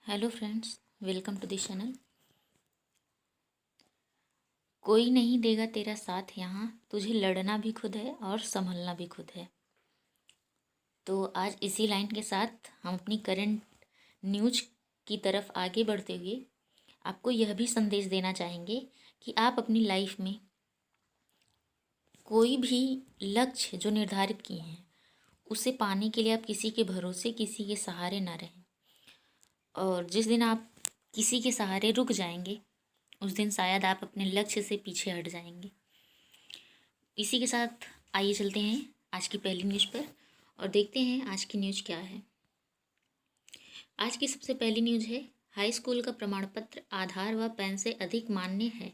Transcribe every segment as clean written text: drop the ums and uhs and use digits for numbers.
Hello friends, welcome to this channel. कोई नहीं देगा तेरा साथ यहाँ, तुझे लड़ना भी खुद है और संभलना भी खुद है। तो आज इसी लाइन के साथ हम अपनी करंट न्यूज की तरफ आगे बढ़ते हुए आपको यह भी संदेश देना चाहेंगे कि आप अपनी लाइफ में कोई भी लक्ष्य जो निर्धारित किए हैं उसे पाने के लिए आप किसी के भरोसे, किसी के सहारे ना रहें। और जिस दिन आप किसी के सहारे रुक जाएंगे उस दिन शायद आप अपने लक्ष्य से पीछे हट जाएंगे। इसी के साथ आइए चलते हैं आज की पहली न्यूज़ पर और देखते हैं आज की न्यूज़ क्या है। आज की सबसे पहली न्यूज़ है, हाई स्कूल का प्रमाण पत्र आधार व पैन से अधिक मान्य है।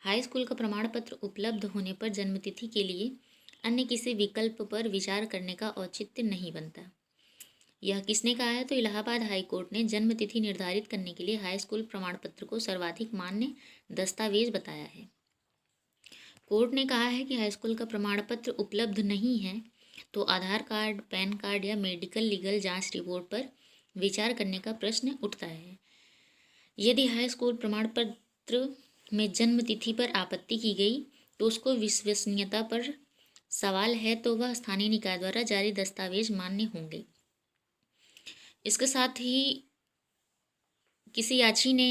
हाई स्कूल का प्रमाण पत्र उपलब्ध होने पर जन्मतिथि के लिए अन्य किसी विकल्प पर विचार करने का औचित्य नहीं बनता। यह किसने कहा है? तो इलाहाबाद हाई कोर्ट ने जन्मतिथि निर्धारित करने के लिए हाई स्कूल प्रमाण पत्र को सर्वाधिक मान्य दस्तावेज बताया है। कोर्ट ने कहा है कि हाई स्कूल का प्रमाण पत्र उपलब्ध नहीं है तो आधार कार्ड, पैन कार्ड या मेडिकल लीगल जांच रिपोर्ट पर विचार करने का प्रश्न उठता है। यदि हाई स्कूल प्रमाण पत्र में जन्म तिथि पर आपत्ति की गई तो उसको विश्वसनीयता पर सवाल है तो वह स्थानीय निकाय द्वारा जारी दस्तावेज मान्य होंगे। इसके साथ ही किसी याची ने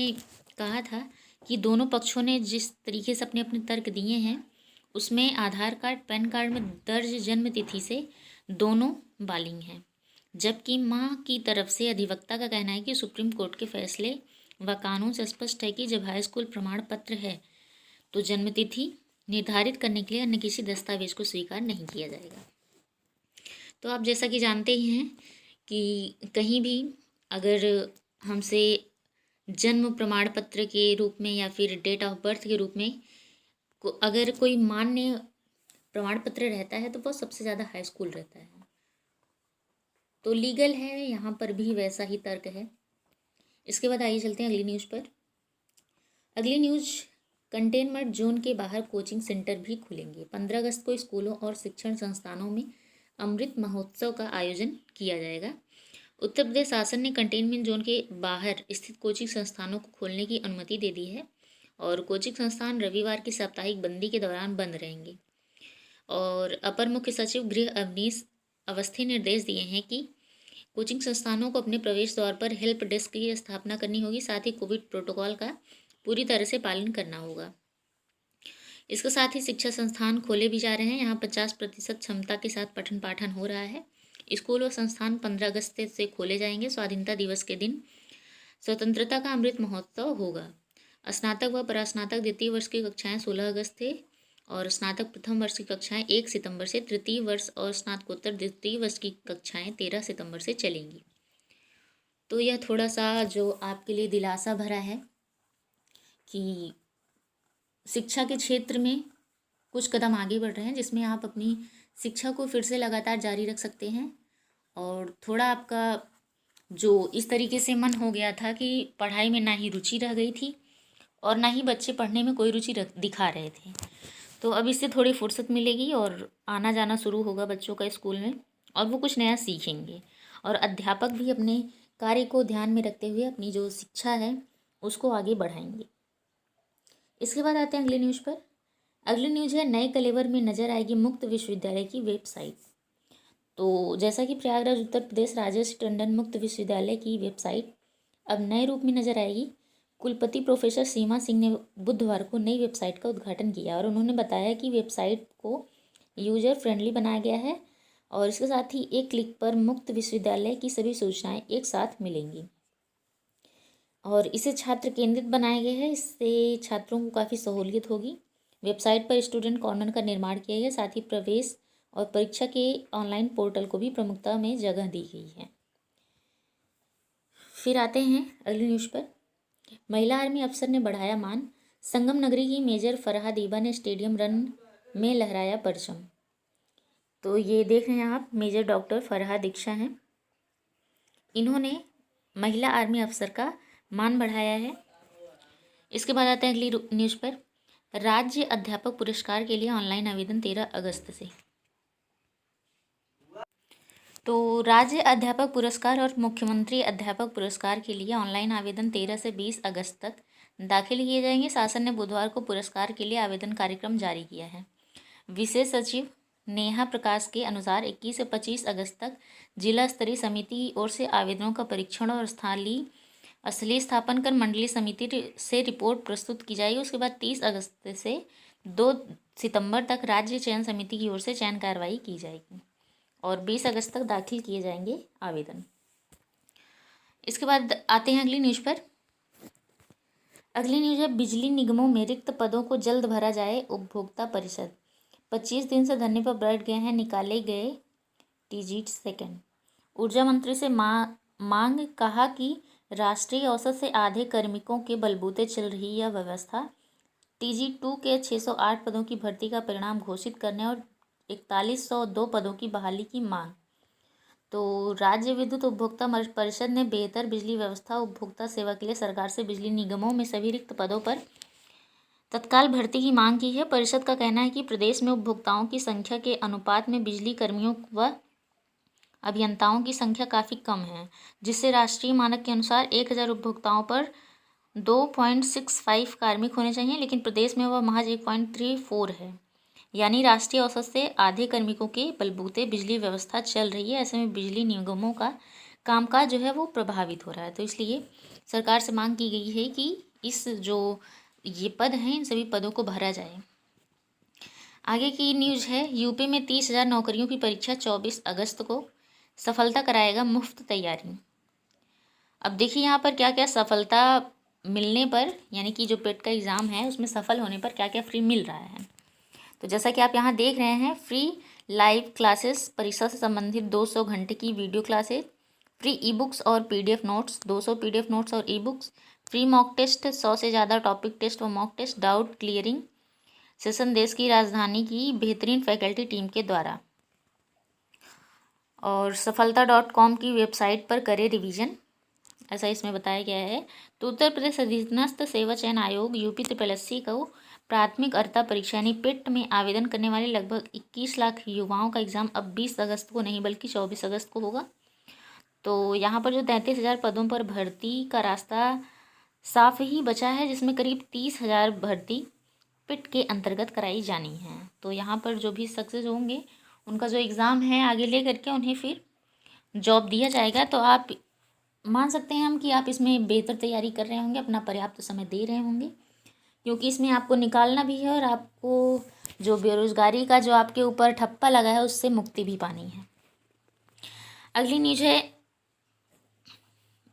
कहा था कि दोनों पक्षों ने जिस तरीके से अपने अपने तर्क दिए हैं उसमें आधार कार्ड, पैन कार्ड में दर्ज जन्म तिथि से दोनों बालिग हैं, जबकि मां की तरफ से अधिवक्ता का कहना है कि सुप्रीम कोर्ट के फैसले व कानून से स्पष्ट है कि जब हाई स्कूल प्रमाण पत्र है तो जन्म तिथि निर्धारित करने के लिए अन्य किसी दस्तावेज को स्वीकार नहीं किया जाएगा। तो आप जैसा कि जानते ही हैं कि कहीं भी अगर हमसे जन्म प्रमाण पत्र के रूप में या फिर डेट ऑफ बर्थ के रूप में अगर कोई मान्य प्रमाण पत्र रहता है तो वो सबसे ज़्यादा हाई स्कूल रहता है, तो लीगल है। यहाँ पर भी वैसा ही तर्क है। इसके बाद आइए चलते हैं अगली न्यूज़ पर। अगली न्यूज़, कंटेनमेंट जोन के बाहर कोचिंग सेंटर भी खुलेंगे। 15 अगस्त को स्कूलों और शिक्षण संस्थानों में अमृत महोत्सव का आयोजन किया जाएगा। उत्तर प्रदेश शासन ने कंटेनमेंट जोन के बाहर स्थित कोचिंग संस्थानों को खोलने की अनुमति दे दी है और कोचिंग संस्थान रविवार की साप्ताहिक बंदी के दौरान बंद रहेंगे। और अपर मुख्य सचिव गृह अवनीश अवस्थी ने निर्देश दिए हैं कि कोचिंग संस्थानों को अपने प्रवेश द्वार पर हेल्प डेस्क की स्थापना करनी होगी, साथ ही कोविड प्रोटोकॉल का पूरी तरह से पालन करना होगा। इसके साथ ही शिक्षा संस्थान खोले भी जा रहे हैं। यहाँ 50% क्षमता के साथ पठन पाठन हो रहा है। स्कूल व संस्थान 15 अगस्त से खोले जाएंगे। स्वाधीनता दिवस के दिन स्वतंत्रता का अमृत महोत्सव होगा। स्नातक व परास्नातक द्वितीय वर्ष की कक्षाएं 16 अगस्त से और स्नातक प्रथम वर्ष की कक्षाएं 1 सितंबर से, तृतीय वर्ष और स्नातकोत्तर द्वितीय वर्ष की कक्षाएं 13 सितंबर से चलेंगी। तो यह थोड़ा सा जो आपके लिए दिलासा भरा है कि शिक्षा के क्षेत्र में कुछ कदम आगे बढ़ रहे हैं जिसमें आप अपनी शिक्षा को फिर से लगातार जारी रख सकते हैं। और थोड़ा आपका जो इस तरीके से मन हो गया था कि पढ़ाई में ना ही रुचि रह गई थी और ना ही बच्चे पढ़ने में कोई रुचि दिखा रहे थे, तो अब इससे थोड़ी फुर्सत मिलेगी और आना जाना शुरू होगा बच्चों का स्कूल में और वो कुछ नया सीखेंगे। और अध्यापक भी अपने कार्य को ध्यान में रखते हुए अपनी जो शिक्षा है उसको आगे बढ़ाएंगे। इसके बाद आते हैं अगली न्यूज़ पर। अगली न्यूज़ है, नए कलेवर में नजर आएगी मुक्त विश्वविद्यालय की वेबसाइट। तो जैसा कि प्रयागराज उत्तर प्रदेश राजेश टंडन मुक्त विश्वविद्यालय की वेबसाइट अब नए रूप में नजर आएगी। कुलपति प्रोफेसर सीमा सिंह ने बुधवार को नई वेबसाइट का उद्घाटन किया और उन्होंने बताया कि वेबसाइट को यूजर फ्रेंडली बनाया गया है और इसके साथ ही एक क्लिक पर मुक्त विश्वविद्यालय की सभी सूचनाएं एक साथ मिलेंगी और इसे छात्र केंद्रित बनाया गया है। इससे छात्रों को काफ़ी सहूलियत होगी। वेबसाइट पर स्टूडेंट कॉर्नर का निर्माण किया गया, साथ ही प्रवेश और परीक्षा के ऑनलाइन पोर्टल को भी प्रमुखता में जगह दी गई है। फिर आते हैं अगली न्यूज़ पर। महिला आर्मी अफसर ने बढ़ाया मान। संगम नगरी की मेजर फरहा दीबा ने स्टेडियम रन में लहराया परचम। तो ये देख रहे हैं आप, मेजर डॉक्टर फरहा दीक्षा हैं। इन्होंने महिला आर्मी अफसर का मान बढ़ाया है। इसके बाद आते हैं अगली न्यूज़ पर। राज्य अध्यापक पुरस्कार के लिए ऑनलाइन आवेदन 13 अगस्त से। तो राज्य अध्यापक पुरस्कार और मुख्यमंत्री अध्यापक पुरस्कार के लिए ऑनलाइन आवेदन 13 से 20 अगस्त तक दाखिल किए जाएंगे। शासन ने बुधवार को पुरस्कार के लिए आवेदन कार्यक्रम जारी किया है। विशेष सचिव नेहा प्रकाश के अनुसार 21 से 25 अगस्त तक जिला स्तरीय समिति की ओर से आवेदनों का परीक्षण और स्थलीय स्थापन कर मंडलीय समिति से रिपोर्ट प्रस्तुत की जाएगी। उसके बाद 30 अगस्त से 2 सितंबर तक राज्य चयन समिति की ओर से चयन कार्रवाई की जाएगी और 20 अगस्त तक दाखिल किए जाएंगे आवेदन। इसके बाद आते हैं अगली न्यूज़ पर। अगली न्यूज़ है, बिजली निगमों में रिक्त पदों को जल्द भरा जाए। उपभोक्ता परिषद 25 दिन से धरने पर बैठ गए हैं, निकाले गए टीजीट सेकंड। ऊर्जा मंत्री से मांग, कहा कि राष्ट्रीय औसत से आधे कार्मिकों के बलबूते चल रही यह व्यवस्था। TG2 के 608 पदों की भर्ती का परिणाम घोषित करने और 4102 पदों की बहाली की मांग। तो राज्य विद्युत उपभोक्ता परिषद ने बेहतर बिजली व्यवस्था उपभोक्ता सेवा के लिए सरकार से बिजली निगमों में सभी रिक्त पदों पर तत्काल भर्ती की मांग की है। परिषद का कहना है कि प्रदेश में उपभोक्ताओं की संख्या के अनुपात में बिजली कर्मियों व अभियंताओं की संख्या काफ़ी कम है, जिससे राष्ट्रीय मानक के अनुसार 1000 उपभोक्ताओं पर 2.65 कार्मिक होने चाहिए, लेकिन प्रदेश में वह महज 1.34 है। यानी राष्ट्रीय औसत से आधे कार्मिकों के बलबूते बिजली व्यवस्था चल रही है। ऐसे में बिजली निगमों का कामकाज जो है वो प्रभावित हो रहा है। तो इसलिए सरकार से मांग की गई है कि इस जो ये पद हैं इन सभी पदों को भरा जाए। आगे की न्यूज़ है, यूपी में 30,000 नौकरियों की परीक्षा 24 अगस्त को सफलता कराएगा मुफ्त तैयारी। अब देखिए यहाँ पर क्या क्या सफलता मिलने पर, यानी कि जो पेट का एग्ज़ाम है उसमें सफल होने पर क्या क्या फ्री मिल रहा है। तो जैसा कि आप यहाँ देख रहे हैं, फ्री लाइव क्लासेस, परीक्षा से संबंधित 200 घंटे की video classes, free e books और PDF नोट्स, 200 PDF नोट्स और e books, free mock test, 100 से ज़्यादा टॉपिक टेस्ट व mock test, doubt clearing session देश की राजधानी की बेहतरीन फैकल्टी टीम के द्वारा, और सफलता.com की वेबसाइट पर करें रिवीजन, ऐसा इसमें बताया गया है। तो उत्तर प्रदेश अधीनस्थ सेवा चयन आयोग UP SSSC को प्राथमिक अर्हता परीक्षा यानी पिट में आवेदन करने वाले लगभग 21 लाख युवाओं का एग्ज़ाम अब 20 अगस्त को नहीं बल्कि 24 अगस्त को होगा। तो यहाँ पर जो 33,000 पदों पर भर्ती का रास्ता साफ ही बचा है, जिसमें करीब 30,000 भर्ती पिट के अंतर्गत कराई जानी है। तो यहाँ पर जो भी सक्सेस होंगे उनका जो एग्ज़ाम है आगे ले करके उन्हें फिर जॉब दिया जाएगा। तो आप मान सकते हैं हम कि आप इसमें बेहतर तैयारी कर रहे होंगे, अपना पर्याप्त समय दे रहे होंगे, क्योंकि इसमें आपको निकालना भी है और आपको जो बेरोज़गारी का जो आपके ऊपर ठप्पा लगा है उससे मुक्ति भी पानी है। अगली न्यूज़ है,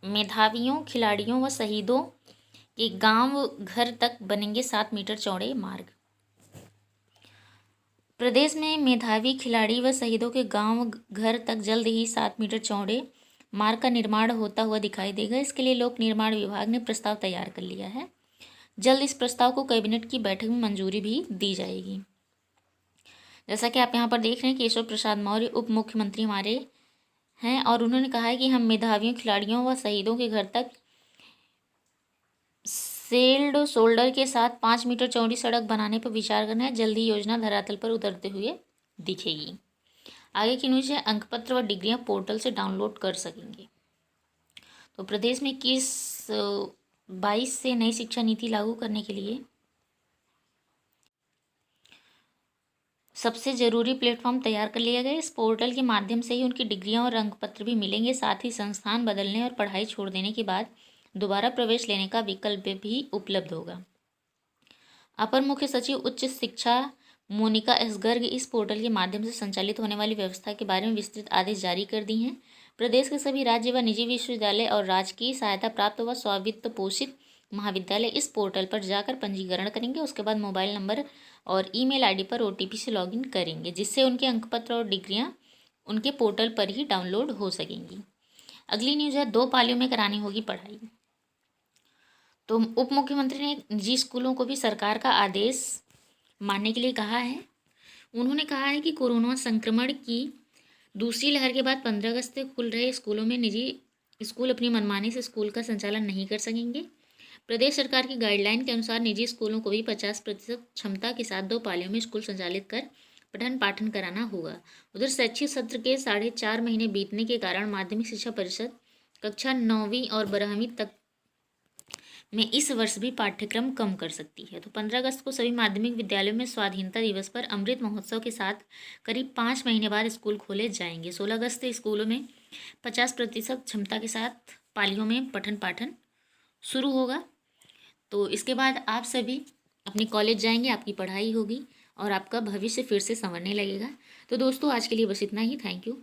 मेधावियों, खिलाड़ियों व शहीदों के गांव घर तक बनेंगे 7 मीटर चौड़े मार्ग। प्रदेश में मेधावी खिलाड़ी व शहीदों के गांव घर तक जल्द ही 7 मीटर चौड़े मार्ग का निर्माण होता हुआ दिखाई देगा। इसके लिए लोक निर्माण विभाग ने प्रस्ताव तैयार कर लिया है। जल्द इस प्रस्ताव को कैबिनेट की बैठक में मंजूरी भी दी जाएगी। जैसा कि आप यहाँ पर देख रहे हैं, केशव प्रसाद मौर्य उप मुख्यमंत्री हमारे हैं और उन्होंने कहा है कि हम मेधावियों, खिलाड़ियों व शहीदों के घर तक सेल्ड शोल्डर के साथ 5 मीटर चौड़ी सड़क बनाने पर विचार करना है। जल्द ही योजना धरातल पर उतरते हुए दिखेगी। आगे की न्यूज़ है, अंकपत्र व डिग्रियां पोर्टल से डाउनलोड कर सकेंगे। तो प्रदेश में 21-22 से नई शिक्षा नीति लागू करने के लिए सबसे ज़रूरी प्लेटफॉर्म तैयार कर लिया गया। इस पोर्टल के माध्यम से ही उनकी डिग्रियां और अंकपत्र भी मिलेंगे। साथ ही संस्थान बदलने और पढ़ाई छोड़ देने के बाद दोबारा प्रवेश लेने का विकल्प भी उपलब्ध होगा। अपर मुख्य सचिव उच्च शिक्षा मोनिका एस गर्ग इस पोर्टल के माध्यम से संचालित होने वाली व्यवस्था के बारे में विस्तृत आदेश जारी कर दी हैं। प्रदेश के सभी राज्य व निजी विश्वविद्यालय और राजकीय सहायता प्राप्त व स्वावित्त पोषित महाविद्यालय इस पोर्टल पर जाकर पंजीकरण करेंगे। उसके बाद मोबाइल नंबर और ईमेल आईडी पर OTP से लॉगिन करेंगे, जिससे उनके अंकपत्र और डिग्रियां उनके पोर्टल पर ही डाउनलोड हो सकेंगी। अगली न्यूज़ है, 2 पालियों में करानी होगी पढ़ाई। तो उप मुख्यमंत्री ने निजी स्कूलों को भी सरकार का आदेश मानने के लिए कहा है। उन्होंने कहा है कि कोरोना संक्रमण की दूसरी लहर के बाद 15 अगस्त से खुल रहे स्कूलों में निजी स्कूल अपनी मनमानी से स्कूल का संचालन नहीं कर सकेंगे। प्रदेश सरकार की गाइडलाइन के अनुसार निजी स्कूलों को भी 50% क्षमता के साथ 2 पालियों में स्कूल संचालित कर पठन पाठन कराना होगा। उधर शैक्षिक सत्र के 4.5 महीने बीतने के कारण माध्यमिक शिक्षा परिषद कक्षा 9वीं और 12वीं तक में इस वर्ष भी पाठ्यक्रम कम कर सकती है। तो 15 अगस्त को सभी माध्यमिक विद्यालयों में स्वाधीनता दिवस पर अमृत महोत्सव के साथ करीब 5 महीने बाद स्कूल खोले जाएंगे। 16 अगस्त से स्कूलों में 50% क्षमता के साथ पालियों में पठन पाठन शुरू होगा। तो इसके बाद आप सभी अपने कॉलेज जाएंगे, आपकी पढ़ाई होगी और आपका भविष्य फिर से संवरने लगेगा। तो दोस्तों आज के लिए बस इतना ही। Thank you.